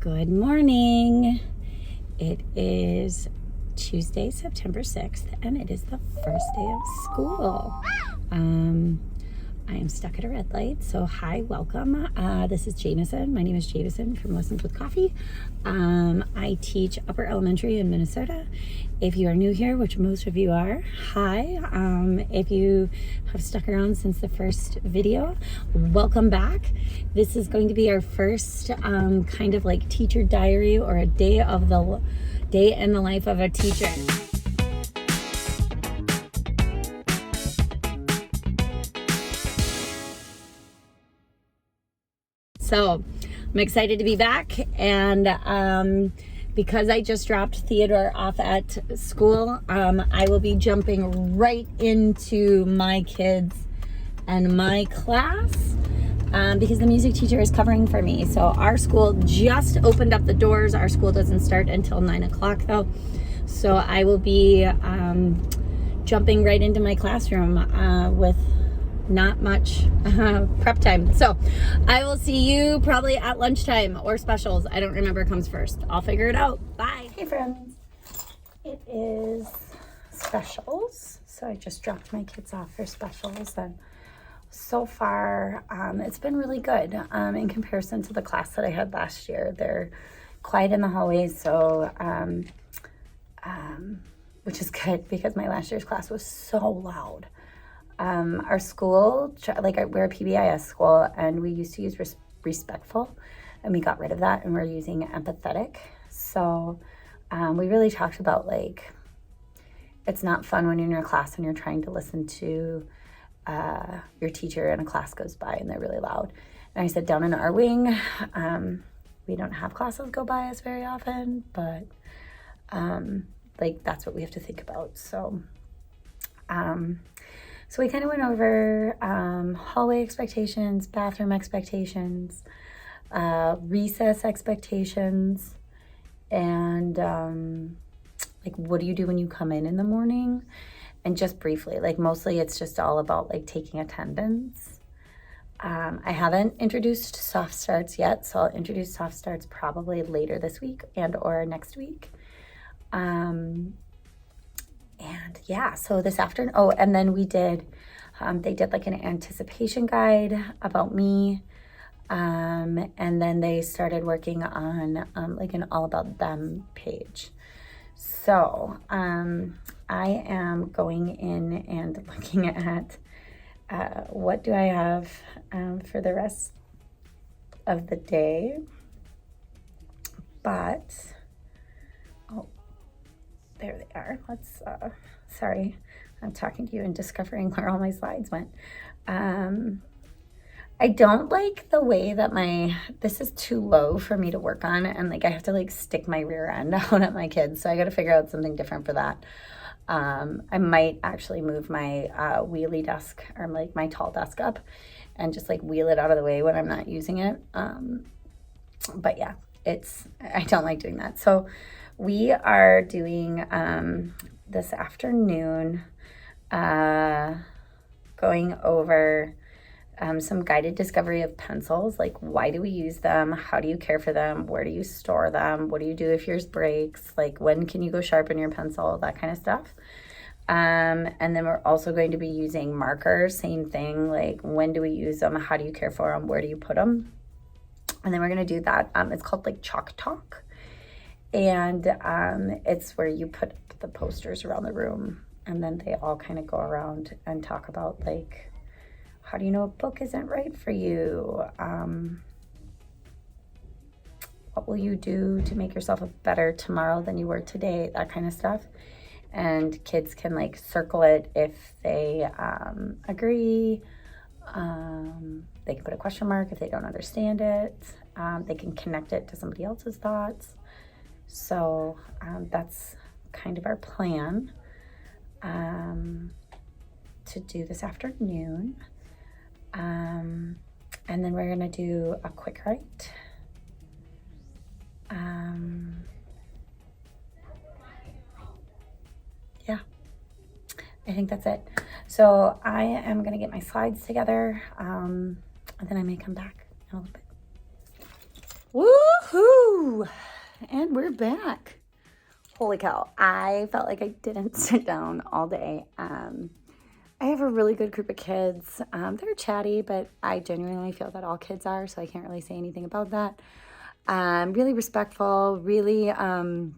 Good morning. It is Tuesday, September 6th, and it is the first day of school. I am stuck at a red light, so hi, welcome. This is Jameson. My name is Jameson from Lessons with Coffee. I teach upper elementary in Minnesota. If you are new here, which most of you are, hi. If you have stuck around since the first video, welcome back. This is going to be our first kind of like teacher diary, or a day in the life of a teacher. So I'm excited to be back, and because I just dropped Theodore off at school, I will be jumping right into my kids and my class because the music teacher is covering for me. So our school just opened up the doors. Our school doesn't start until 9 o'clock though. So I will be jumping right into my classroom with not much prep time. So I will see you probably at lunchtime or specials. I don't remember comes first. I'll figure it out. Bye. Hey friends. It is specials. So I just dropped my kids off for specials, and so far it's been really good in comparison to the class that I had last year. They're quiet in the hallways, so which is good because my last year's class was so loud. Our school, we're a PBIS school, and we used to use respectful, and we got rid of that, and we're using empathetic. So we really talked about, like, it's not fun when you're in your class and you're trying to listen to your teacher and a class goes by and they're really loud. And I said, down in our wing, we don't have classes go by us very often, but that's what we have to think about. So so we kind of went over hallway expectations, bathroom expectations, recess expectations, and what do you do when you come in the morning? And just briefly, mostly it's just all about taking attendance. I haven't introduced soft starts yet, so I'll introduce soft starts probably later this week and or next week. And yeah, so this afternoon, and then we did, they did an anticipation guide about me. And then they started working on an all about them page. So I am going in and looking at what do I have for the rest of the day. But there they are. Let's, sorry, I'm talking to you and discovering where all my slides went. I don't like the way that this is too low for me to work on, and I have to stick my rear end out at my kids. So I got to figure out something different for that. I might actually move my wheelie desk, or my tall desk up, and just wheel it out of the way when I'm not using it. But yeah, I don't like doing that. So we are doing this afternoon, going over some guided discovery of pencils. Why do we use them? How do you care for them? Where do you store them? What do you do if yours breaks? When can you go sharpen your pencil? That kind of stuff. And then we're also going to be using markers. Same thing. When do we use them? How do you care for them? Where do you put them? And then we're going to do that. It's called Chalk Talk. And it's where you put the posters around the room, and then they all kind of go around and talk about how do you know a book isn't right for you? What will you do to make yourself a better tomorrow than you were today? That kind of stuff. And kids can circle it if they agree. They can put a question mark if they don't understand it. They can connect it to somebody else's thoughts. So that's kind of our plan to do this afternoon. And then we're going to do a quick write. Yeah, I think that's it. So I am going to get my slides together, and then I may come back in a little bit. Woohoo! And we're back. Holy cow, I felt like I didn't sit down all day. I have a really good group of kids. They're chatty, but I genuinely feel that all kids are, so I can't really say anything about that. Really respectful, really I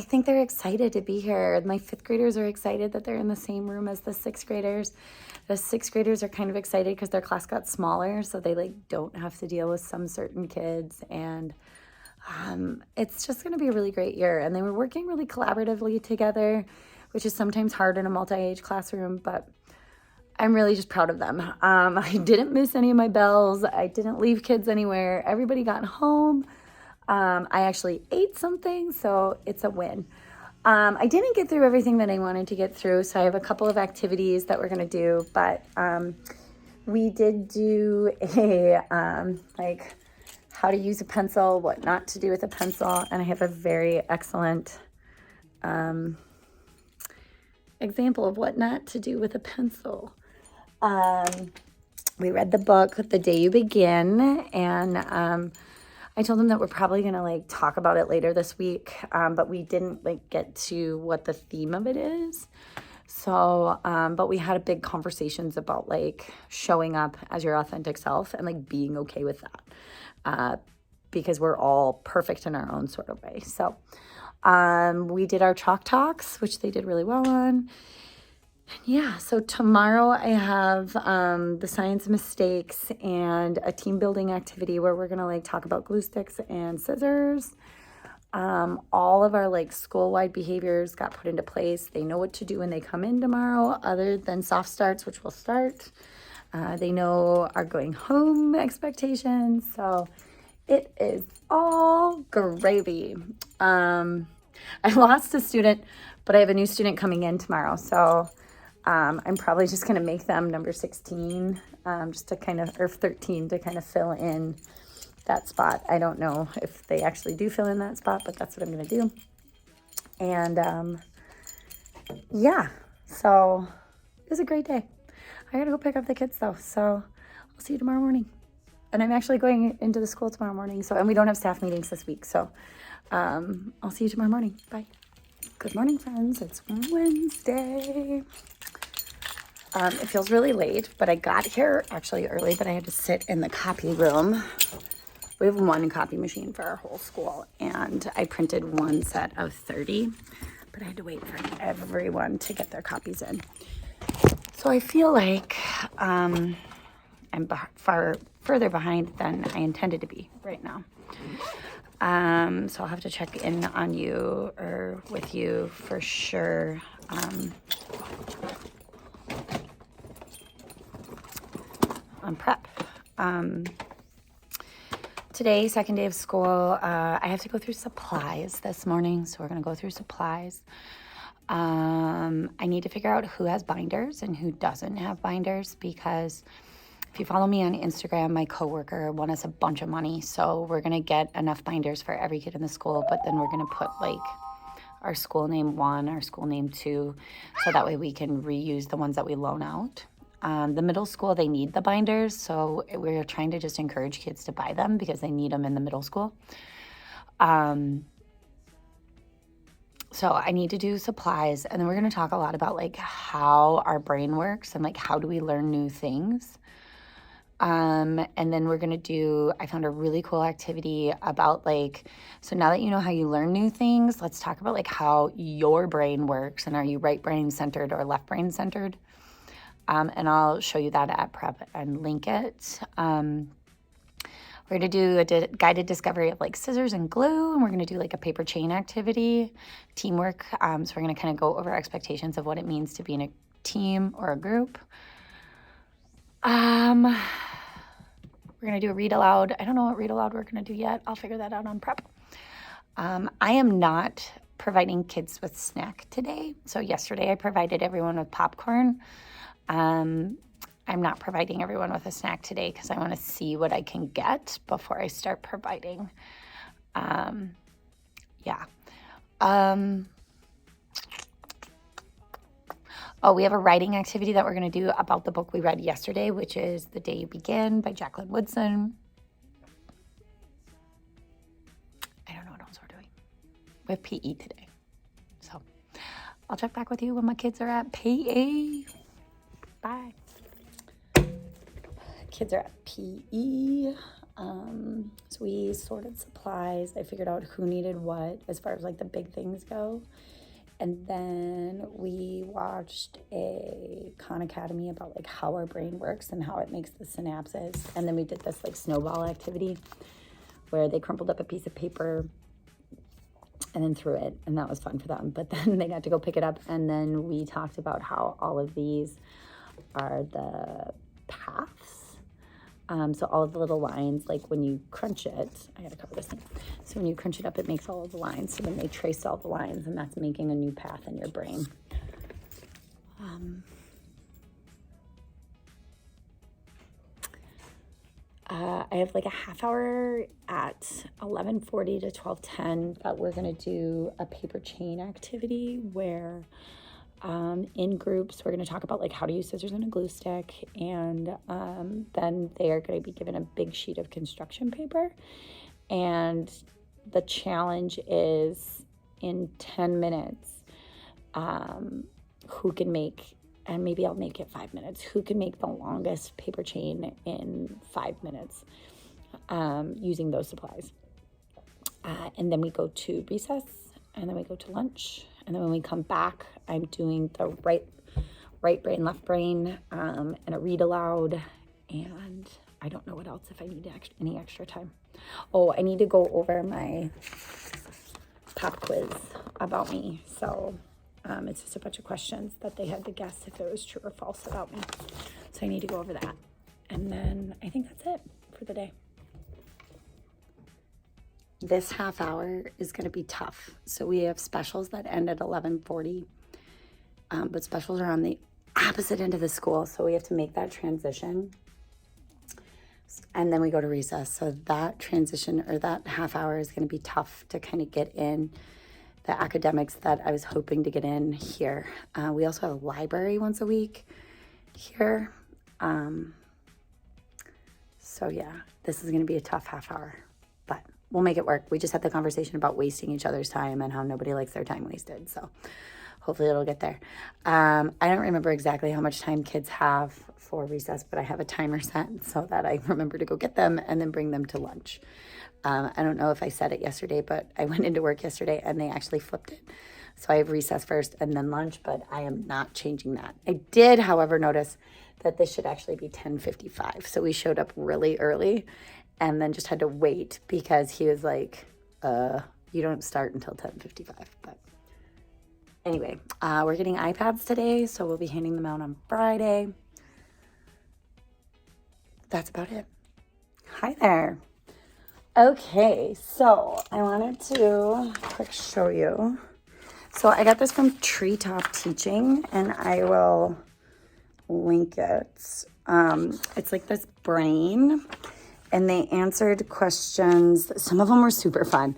think they're excited to be here. My 5th graders are excited that they're in the same room as the 6th graders. The 6th graders are kind of excited because their class got smaller, so they don't have to deal with some certain kids. And it's just going to be a really great year. And they were working really collaboratively together, which is sometimes hard in a multi-age classroom, but I'm really just proud of them. I didn't miss any of my bells. I didn't leave kids anywhere. Everybody got home. I actually ate something, so it's a win. I didn't get through everything that I wanted to get through, so I have a couple of activities that we're going to do, but we did do a, how to use a pencil, what not to do with a pencil, and I have a very excellent example of what not to do with a pencil. We read the book, The Day You Begin, and I told them that we're probably going to talk about it later this week, but we didn't get to what the theme of it is. So, but we had big conversations about showing up as your authentic self and being okay with that, because we're all perfect in our own sort of way. So, we did our chalk talks, which they did really well on. Yeah, so tomorrow I have the science mistakes and a team building activity where we're going to talk about glue sticks and scissors. All of our school-wide behaviors got put into place. They know what to do when they come in tomorrow, other than soft starts, which will start. They know our going home expectations. So it is all gravy. I lost a student, but I have a new student coming in tomorrow. So I'm probably just going to make them number 16, just to or 13 to kind of fill in that spot. I don't know if they actually do fill in that spot, but that's what I'm going to do. And yeah, so it was a great day. I got to go pick up the kids though. So I'll see you tomorrow morning. And I'm actually going into the school tomorrow morning. And we don't have staff meetings this week. So I'll see you tomorrow morning. Bye. Good morning, friends. It's Wednesday. It feels really late, but I got here actually early, but I had to sit in the copy room. We have one copy machine for our whole school, and I printed one set of 30, but I had to wait for everyone to get their copies in. So I feel like I'm far further behind than I intended to be right now. So I'll have to check in on you or with you for sure. On prep. Today, second day of school, I have to go through supplies this morning, so we're going to go through supplies. I need to figure out who has binders and who doesn't have binders, because if you follow me on Instagram, my coworker won us a bunch of money, so we're going to get enough binders for every kid in the school, but then we're going to put our school name 1, our school name 2, so that way we can reuse the ones that we loan out. The middle school, they need the binders, so we're trying to just encourage kids to buy them because they need them in the middle school. So I need to do supplies, and then we're going to talk a lot about how our brain works and how do we learn new things. And then we're going to do, I found a really cool activity about so now that you know how you learn new things, let's talk about how your brain works, and are you right brain centered or left brain centered? And I'll show you that at prep and link it. We're going to do a guided discovery of scissors and glue, and we're going to do a paper chain activity, teamwork. So we're going to kind of go over expectations of what it means to be in a team or a group. We're going to do a read aloud. I don't know what read aloud we're going to do yet. I'll figure that out on prep. I am not providing kids with snack today. So yesterday I provided everyone with popcorn. I'm not providing everyone with a snack today because I want to see what I can get before I start providing. We have a writing activity that we're going to do about the book we read yesterday, which is The Day You Begin by Jacqueline Woodson. with PE today. So I'll check back with you when my kids are at PE. Bye. Kids are at PE. So we sorted supplies. I figured out who needed what as far as like the big things go. And then we watched a Khan Academy about like how our brain works and how it makes the synapses. And then we did this like snowball activity where they crumpled up a piece of paper and then threw it. And that was fun for them. But then they got to go pick it up. And then we talked about how all of these are the paths. So all of the little lines, like when you crunch it, I gotta cover this thing. So when you crunch it up, it makes all of the lines. So then they trace all the lines, and that's making a new path in your brain. I have like a half hour at 11:40 to 12:10 that we're gonna do a paper chain activity where in groups, we're going to talk about like how to use scissors and a glue stick, and then they are going to be given a big sheet of construction paper, and the challenge is in 10 minutes who can make, and maybe I'll make it 5 minutes, who can make the longest paper chain in 5 minutes using those supplies. And then we go to recess, and then we go to lunch. And then when we come back, I'm doing the right brain, left brain, and a read aloud. And I don't know what else if I need any extra time. Oh, I need to go over my pop quiz about me. So it's just a bunch of questions that they had to guess if it was true or false about me. So I need to go over that. And then I think that's it for the day. This half hour is going to be tough. So we have specials that end at 11:40, but specials are on the opposite end of the school. So we have to make that transition. And then we go to recess. So that transition or that half hour is going to be tough to kind of get in the academics that I was hoping to get in here. We also have a library once a week here. So yeah, this is going to be a tough half hour, but we'll make it work. We just had the conversation about wasting each other's time and how nobody likes their time wasted. So hopefully it'll get there. I don't remember exactly how much time kids have for recess, but I have a timer set so that I remember to go get them and then bring them to lunch. I don't know if I said it yesterday, but I went into work yesterday and they actually flipped it. So I have recess first and then lunch, but I am not changing that. I did, however, notice that this should actually be 10:55. So we showed up really early and then just had to wait because he was like, you don't start until 10:55. But anyway, we're getting iPads today, so we'll be handing them out on Friday. That's about it. Hi there. Okay, so I wanted to quick show you. So I got this from Treetop Teaching, and I will link it. It's like this brain, and they answered questions. Some of them were super fun.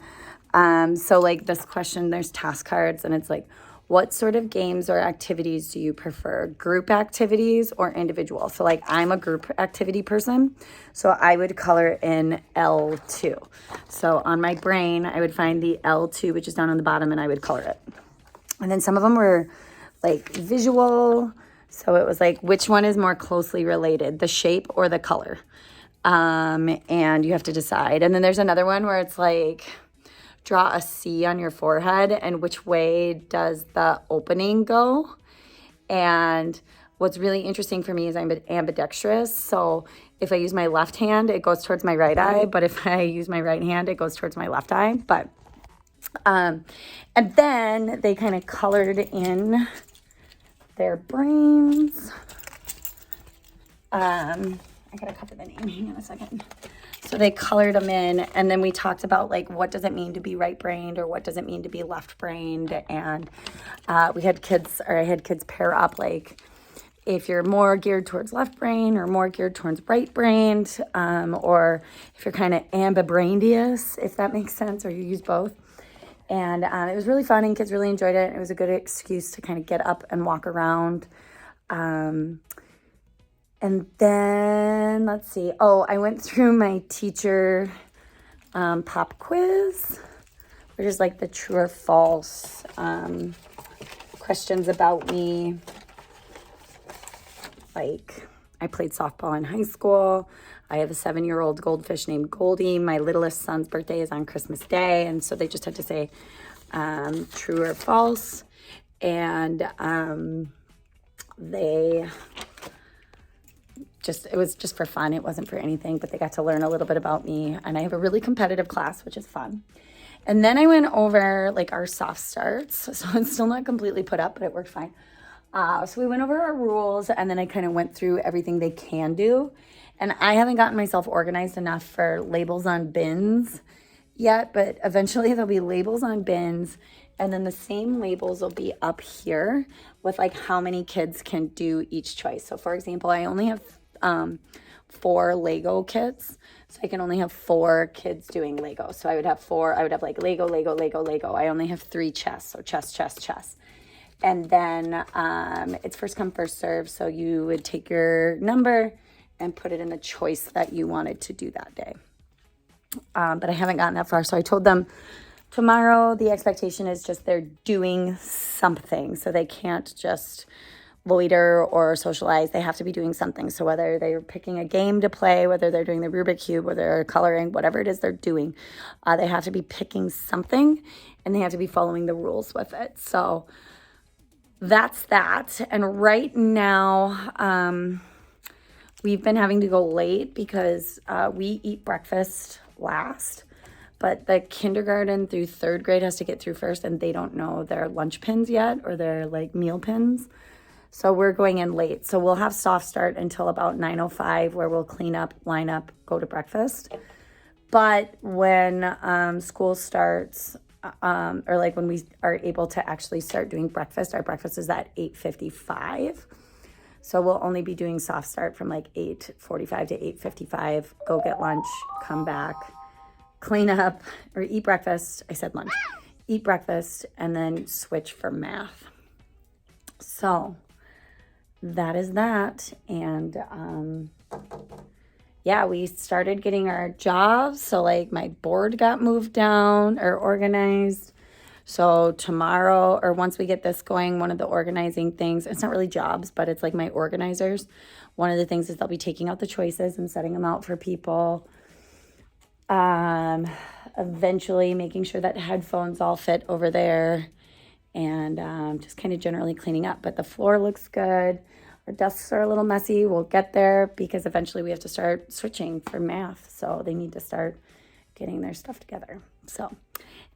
So like this question, there's task cards, and it's like, what sort of games or activities do you prefer? Group activities or individual? So like I'm a group activity person, so I would color in L2. So on my brain, I would find the L2, which is down on the bottom, and I would color it. And then some of them were like visual. So it was like, which one is more closely related, the shape or the color? And you have to decide. And then there's another one where it's like, draw a C on your forehead and which way does the opening go? And what's really interesting for me is I'm ambidextrous. So if I use my left hand, it goes towards my right eye. But if I use my right hand, it goes towards my left eye. But, and then they kind of colored in their brains. I gotta cover the name. Hang on a second. So they colored them in, and then we talked about like what does it mean to be right-brained or what does it mean to be left-brained, and I had kids pair up like if you're more geared towards left brain or more geared towards right brained, or if you're kind of ambibraindious, if that makes sense, or you use both. And it was really fun, and kids really enjoyed it. It was a good excuse to kind of get up and walk around. And then, let's see. Oh, I went through my teacher pop quiz, which is like the true or false questions about me. Like, I played softball in high school. I have a 7-year-old goldfish named Goldie. My littlest son's birthday is on Christmas Day. And so they just had to say true or false. And it was just for fun. It wasn't for anything, but they got to learn a little bit about me. And I have a really competitive class, which is fun. And then I went over like our soft starts. So it's still not completely put up, but it worked fine. So we went over our rules, and then I kind of went through everything they can do. And I haven't gotten myself organized enough for labels on bins yet, but eventually there'll be labels on bins, and then the same labels will be up here with like how many kids can do each choice. So for example, I only have 4 Lego kits, so I can only have 4 kids doing Lego. So I would have like Lego, Lego, Lego, Lego. I only have 3 chess, so chess, chess, chess. And then it's first come, first serve. So you would take your number and put it in the choice that you wanted to do that day. But I haven't gotten that far. So I told them tomorrow the expectation is just they're doing something. So they can't just loiter or socialize. They have to be doing something. So whether they're picking a game to play, whether they're doing the Rubik's Cube, whether they're coloring, whatever it is they're doing, they have to be picking something, and they have to be following the rules with it. So that's that. And right now, we've been having to go late because we eat breakfast last, but the kindergarten through 3rd grade has to get through first, and they don't know their lunch pins yet, or their like meal pins. So we're going in late. So we'll have soft start until about 9:05, where we'll clean up, line up, go to breakfast. But when school starts, or like when we are able to actually start doing breakfast, our breakfast is at 8:55. So we'll only be doing soft start from like 8:45 to 8:55, go get lunch, come back, clean up, or eat breakfast. I said lunch. Eat breakfast, and then switch for math. So that is that. And yeah, we started getting our jobs. So like my board got moved down or organized. So tomorrow, or once we get this going, one of the organizing things, it's not really jobs, but it's like my organizers. One of the things is they'll be taking out the choices and setting them out for people. Eventually making sure that headphones all fit over there, and just kind of generally cleaning up. But the floor looks good. Our desks are a little messy. We'll get there because eventually we have to start switching for math. So they need to start getting their stuff together. So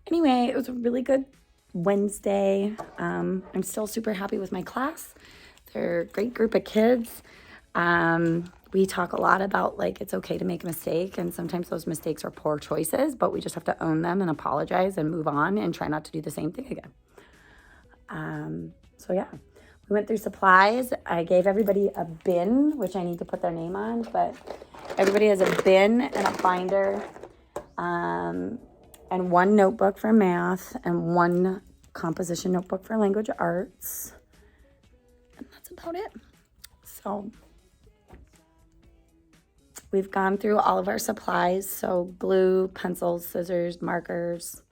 anyway, it was a really good Wednesday. I'm still super happy with my class. They're a great group of kids. We talk a lot about like it's okay to make a mistake, and sometimes those mistakes are poor choices, but we just have to own them and apologize and move on and try not to do the same thing again. So yeah, we went through supplies. I gave everybody a bin, which I need to put their name on, but everybody has a bin and a binder, and 1 notebook for math and 1 composition notebook for language arts. And that's about it. So we've gone through all of our supplies. So glue, pencils, scissors, markers,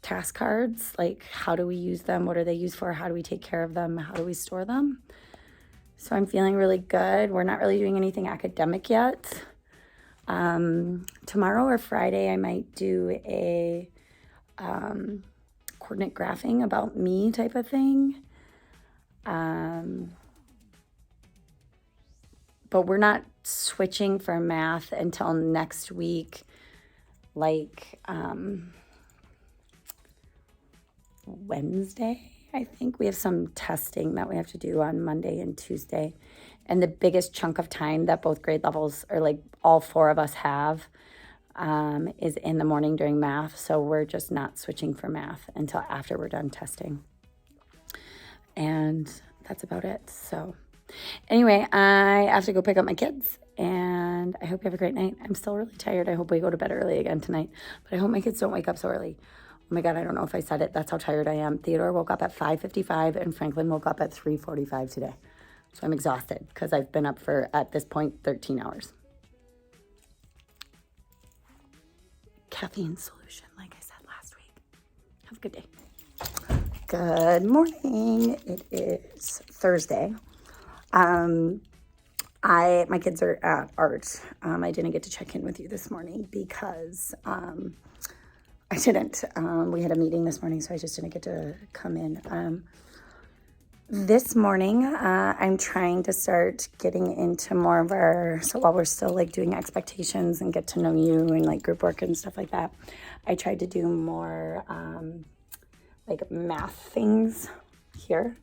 task cards, like how do we use them? What are they used for? How do we take care of them? How do we store them? So I'm feeling really good. We're not really doing anything academic yet. Tomorrow or Friday, I might do a coordinate graphing about me type of thing. But we're not switching for math until next week, like Wednesday. I think we have some testing that we have to do on Monday and Tuesday. And the biggest chunk of time that both grade levels, or like all 4 of us have, is in the morning during math. So we're just not switching for math until after we're done testing. And that's about it. So anyway, I have to go pick up my kids, and I hope you have a great night. I'm still really tired. I hope we go to bed early again tonight, but I hope my kids don't wake up so early. Oh my God, I don't know if I said it. That's how tired I am. Theodore woke up at 5:55 and Franklin woke up at 3:45 today. So I'm exhausted because I've been up for, at this point, 13 hours. Caffeine solution, like I said last week. Have a good day. Good morning. It is Thursday. My kids are at art. I didn't get to check in with you this morning because I didn't. We had a meeting this morning, so I just didn't get to come in. This morning, I'm trying to start getting into more of so while we're still like doing expectations and get to know you and like group work and stuff like that, I tried to do more like math things here.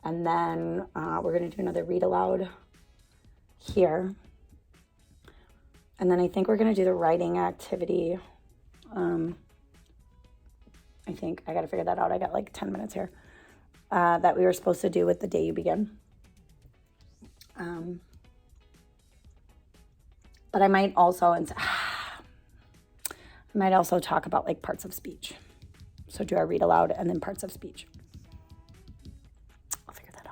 And then we're going to do another read aloud here. And then I think we're going to do the writing activity. I think I got to figure that out. I got like 10 minutes here that we were supposed to do with the day you begin. But I might also, talk about like parts of speech. So do our read aloud and then parts of speech. I'll figure that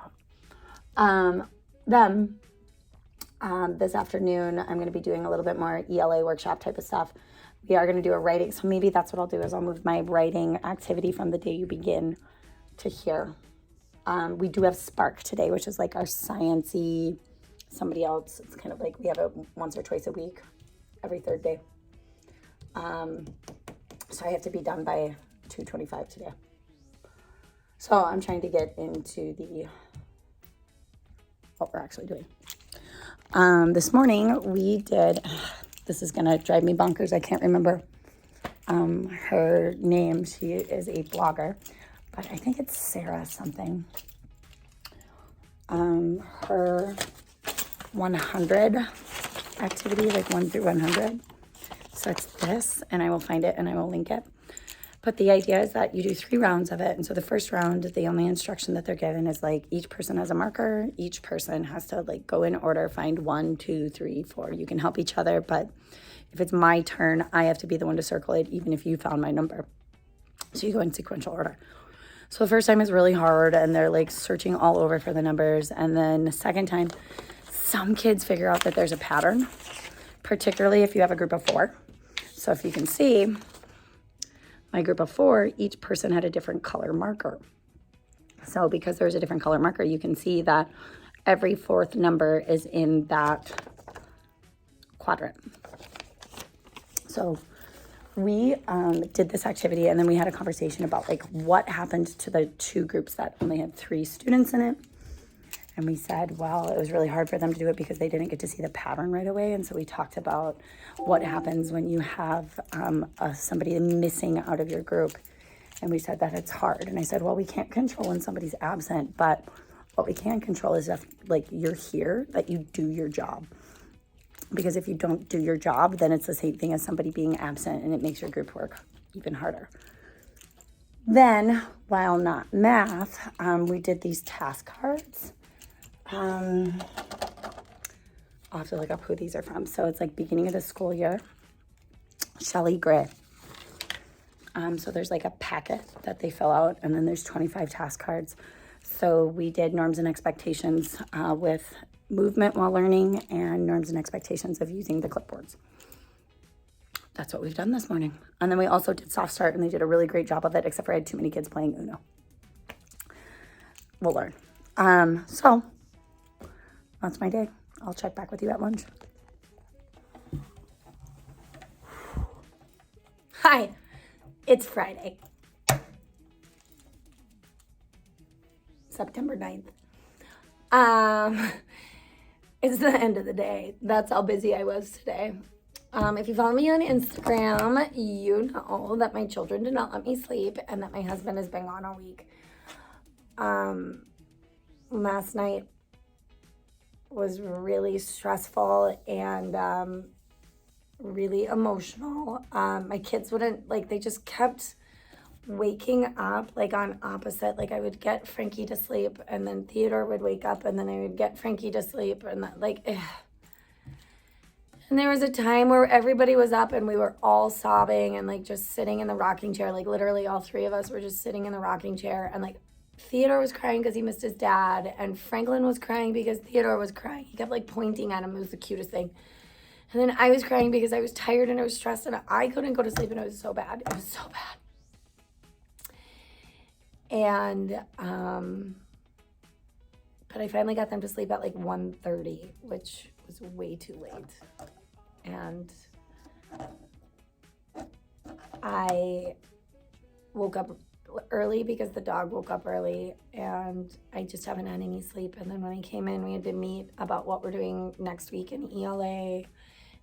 out. Then this afternoon, I'm going to be doing a little bit more ELA workshop type of stuff. We are going to do a writing. So maybe that's what I'll do is I'll move my writing activity from the day you begin to here. We do have Spark today, which is like our science-y, somebody else. It's kind of like we have it once or twice a week, every third day. So I have to be done by 2:25 today. So I'm trying to get into what we're actually doing. This morning we did, this is going to drive me bonkers. I can't remember her name. She is a blogger, but I think it's Sarah something. Her 100 activity, like 1 through 100. So it's this, and I will find it and I will link it. But the idea is that you do 3 rounds of it. And so the first round, the only instruction that they're given is like each person has a marker. Each person has to like go in order, find 1, 2, 3, 4. You can help each other, but if it's my turn, I have to be the one to circle it, even if you found my number. So you go in sequential order. So the first time is really hard and they're like searching all over for the numbers. And then the second time, some kids figure out that there's a pattern, particularly if you have a group of 4. So if you can see, my group of 4, each person had a different color marker. So because there's a different color marker, you can see that every 4th number is in that quadrant. So we did this activity and then we had a conversation about like what happened to the 2 groups that only had 3 students in it. And we said, well, it was really hard for them to do it because they didn't get to see the pattern right away. And so we talked about what happens when you have somebody missing out of your group. And we said that it's hard. And I said, well, we can't control when somebody's absent, but what we can control is if like you're here, that you do your job. Because if you don't do your job, then it's the same thing as somebody being absent and it makes your group work even harder. Then, while not math, we did these task cards. I'll have to look up who these are from. So it's like beginning of the school year. Shelley Gray. So there's like a packet that they fill out and then there's 25 task cards. So we did norms and expectations with movement while learning and norms and expectations of using the clipboards. That's what we've done this morning. And then we also did soft start and they did a really great job of it, except for I had too many kids playing Uno. We'll learn. So that's my day. I'll check back with you at lunch. Hi, it's Friday, September 9th. It's the end of the day. That's how busy I was today. If you follow me on Instagram, you know that my children did not let me sleep and that my husband has been gone all week. Last night was really stressful and really emotional. My kids wouldn't, like, they just kept waking up, like, on opposite. Like, I would get Frankie to sleep, and then Theodore would wake up, and then I would get Frankie to sleep, and that, like, ugh. And there was a time where everybody was up, and we were all sobbing and, like, just sitting in the rocking chair. Like, literally all 3 of us were just sitting in the rocking chair, and, like, Theodore was crying because he missed his dad, and Franklin was crying because Theodore was crying. He kept, like, pointing at him. It was the cutest thing. And then I was crying because I was tired and I was stressed, and I couldn't go to sleep, and it was so bad. It was so bad. And, but I finally got them to sleep at like 1:30, which was way too late. And I woke up early because the dog woke up early, and I just haven't had any sleep. And then when I came in, we had to meet about what we're doing next week in ELA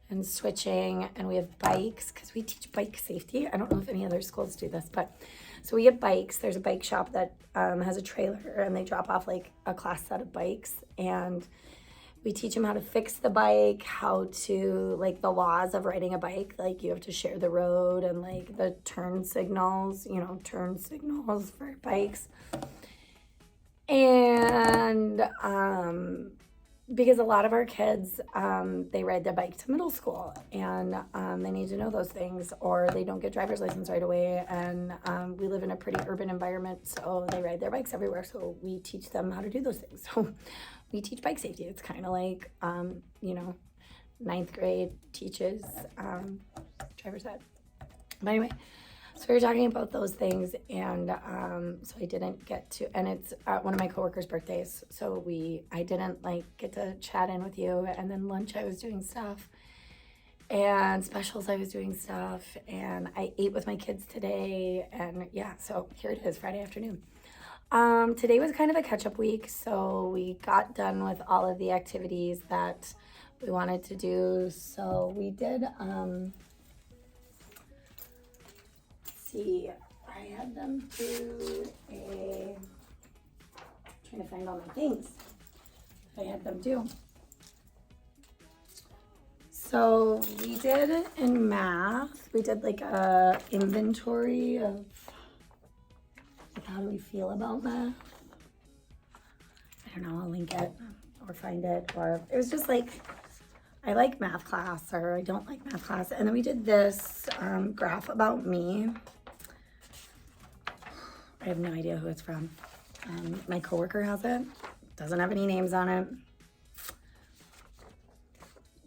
and switching, and we have bikes because we teach bike safety. I don't know if any other schools do this, but so we have bikes. There's a bike shop that has a trailer, and they drop off like a class set of bikes, and we teach them how to fix the bike, how to, like, the laws of riding a bike, like you have to share the road, and like the turn signals, turn signals for bikes. And because a lot of our kids, they ride their bike to middle school, and they need to know those things, or they don't get driver's license right away. And we live in a pretty urban environment, so they ride their bikes everywhere. So we teach them how to do those things. So we teach bike safety. It's kind of like, ninth grade teaches driver's ed. But anyway, so we were talking about those things, and so I didn't get to, and it's one of my coworkers' birthdays, so I didn't like get to chat in with you. And then lunch I was doing stuff, and specials I was doing stuff, and I ate with my kids today, and yeah, so here it is, Friday afternoon. Today was kind of a catch-up week, so we got done with all of the activities that we wanted to do. So we did, see, I had them do trying to find all my things I had them do. So we did in math, we did like a inventory of like how do we feel about math. I don't know, I'll link it or find it, or it was just like I like math class or I don't like math class. And then we did this graph about me. I have no idea who it's from. My coworker has it. Doesn't have any names on it.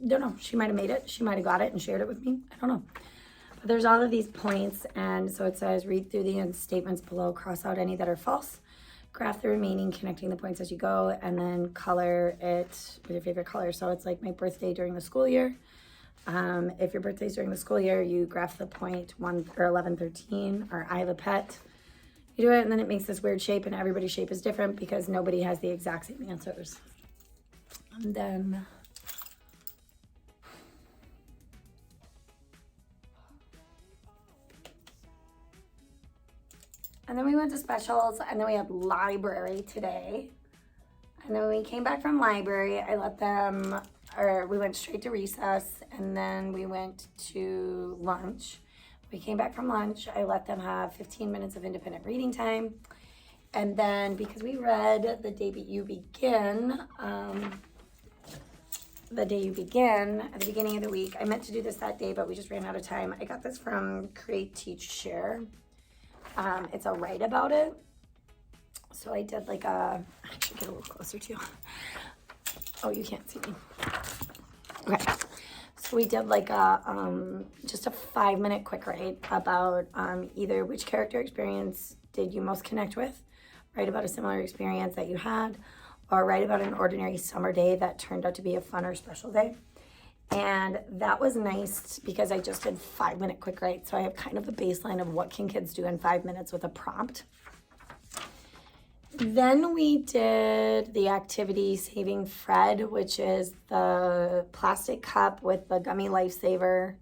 Don't know. She might have made it. She might have got it and shared it with me. I don't know. But there's all of these points, and so it says read through the statements below, cross out any that are false, graph the remaining, connecting the points as you go, and then color it with your favorite color. So it's like my birthday during the school year. If your birthday's during the school year, you graph the point 1 or 11, 13, or I have a pet. You do it, and then it makes this weird shape, and everybody's shape is different because nobody has the exact same answers. And then we went to specials, and then we had library today. And then when we came back from library, we went straight to recess, and then we went to lunch. We came back from lunch, I let them have 15 minutes of independent reading time. And then because we read The Day You Begin, at the beginning of the week, I meant to do this that day, but we just ran out of time. I got this from Create, Teach, Share. It's a write about it. So I did like I should get a little closer to you. Oh, you can't see me. Okay. So we did like just a 5-minute quick write about either which character experience did you most connect with, write about a similar experience that you had, or write about an ordinary summer day that turned out to be a fun or special day. And that was nice because I just did 5-minute quick write. So I have kind of a baseline of what can kids do in 5 minutes with a prompt. Then we did the activity Saving Fred, which is the plastic cup with the gummy lifesaver,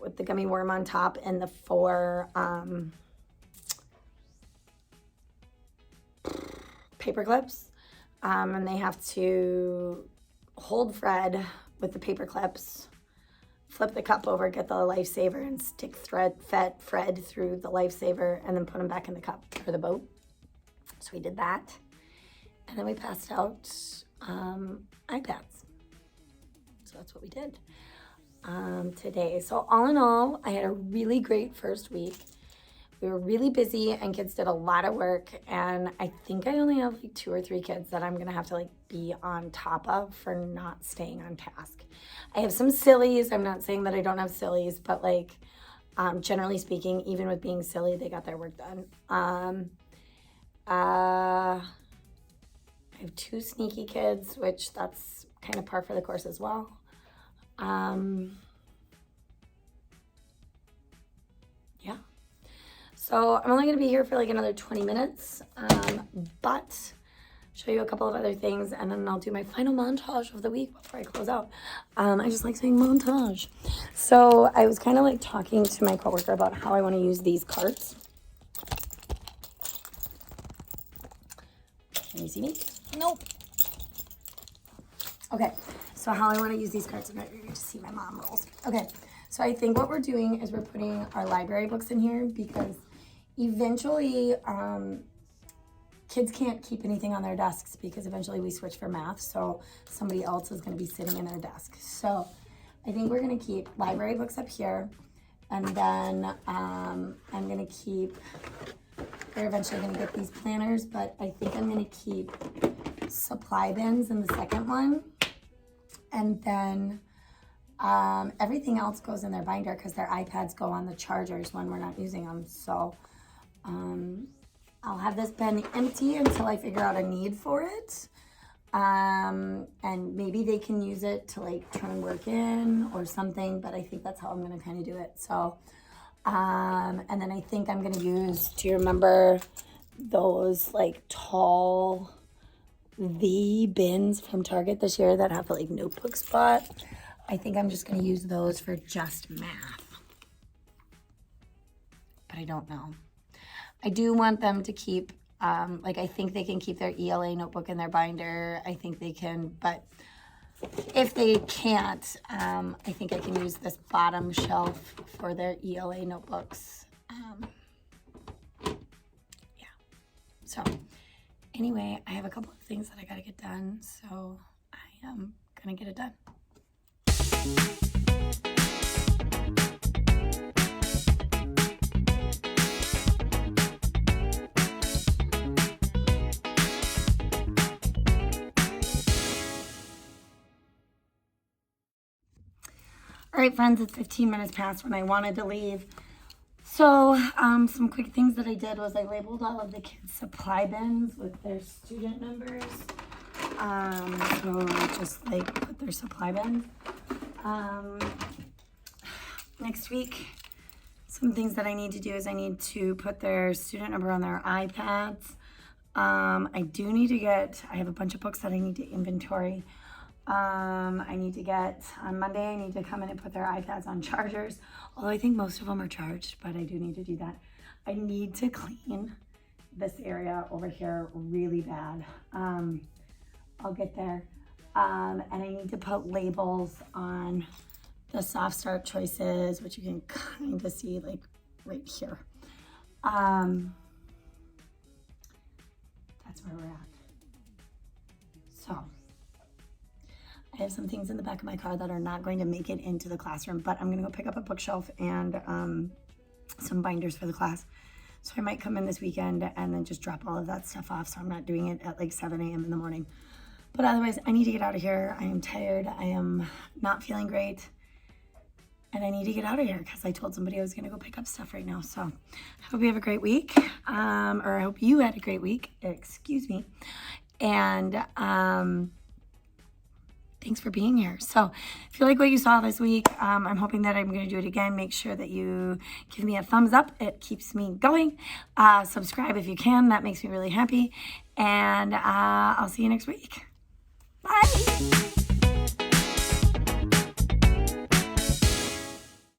with the gummy worm on top, and the 4 paper clips. And they have to hold Fred with the paper clips, flip the cup over, get the lifesaver, and stick Fred through the lifesaver, and then put him back in the cup for the boat. So we did that, and then we passed out iPads. So that's what we did today. So all in all, I had a really great first week. We were really busy, and kids did a lot of work, and I think I only have like 2 or 3 kids that I'm gonna have to like be on top of for not staying on task. I have some sillies. I'm not saying that I don't have sillies, but like generally speaking, even with being silly, they got their work done. I have 2 sneaky kids, which that's kind of par for the course as well. Yeah. So I'm only going to be here for like another 20 minutes, but show you a couple of other things, and then I'll do my final montage of the week before I close out. I just like saying montage. So I was kind of like talking to my coworker about how I want to use these carts. Can you see me? Nope. Okay, so how I want to use these carts, I'm not going to see my mom rolls. Okay, so I think what we're doing is we're putting our library books in here because eventually kids can't keep anything on their desks because eventually we switch for math, so somebody else is going to be sitting in their desk. So I think we're going to keep library books up here, and then I'm going to keep, they're eventually going to get these planners, but I think I'm going to keep supply bins in the second one, and then everything else goes in their binder because their iPads go on the chargers when we're not using them. So I'll have this bin empty until I figure out a need for it. And maybe they can use it to like turn work in or something, but I think that's how I'm gonna kind of do it. So, and then I think I'm gonna use, do you remember those like tall V bins from Target this year that have like notebook spot? I think I'm just gonna use those for just math, but I don't know. I do want them to keep, like I think they can keep their ELA notebook in their binder. I think they can, but if they can't, I think I can use this bottom shelf for their ELA notebooks. Yeah, so anyway, I have a couple of things that I gotta get done, so I am gonna get it done. All right, friends, it's 15 minutes past when I wanted to leave. So some quick things that I did was I labeled all of the kids' supply bins with their student numbers. So just like put their supply bins. Next week, some things that I need to do is I need to put their student number on their iPads. I do need to get, I have a bunch of books that I need to inventory. I need to get, on Monday, I need to come in and put their iPads on chargers. Although I think most of them are charged, but I do need to do that. I need to clean this area over here really bad. I'll get there. And I need to put labels on the soft start choices, which you can kind of see like right here. That's where we're at. So I have some things in the back of my car that are not going to make it into the classroom, but I'm gonna go pick up a bookshelf and some binders for the class. So I might come in this weekend and then just drop all of that stuff off, so I'm not doing it at like 7 a.m. in the morning. But otherwise, I need to get out of here. I am tired, I am not feeling great, and I need to get out of here because I told somebody I was gonna go pick up stuff right now. So I hope you have a great week, or I hope you had a great week, excuse me. And thanks for being here. So if you like what you saw this week, I'm hoping that I'm going to do it again. Make sure that you give me a thumbs up. It keeps me going. Subscribe if you can. That makes me really happy. And I'll see you next week. Bye.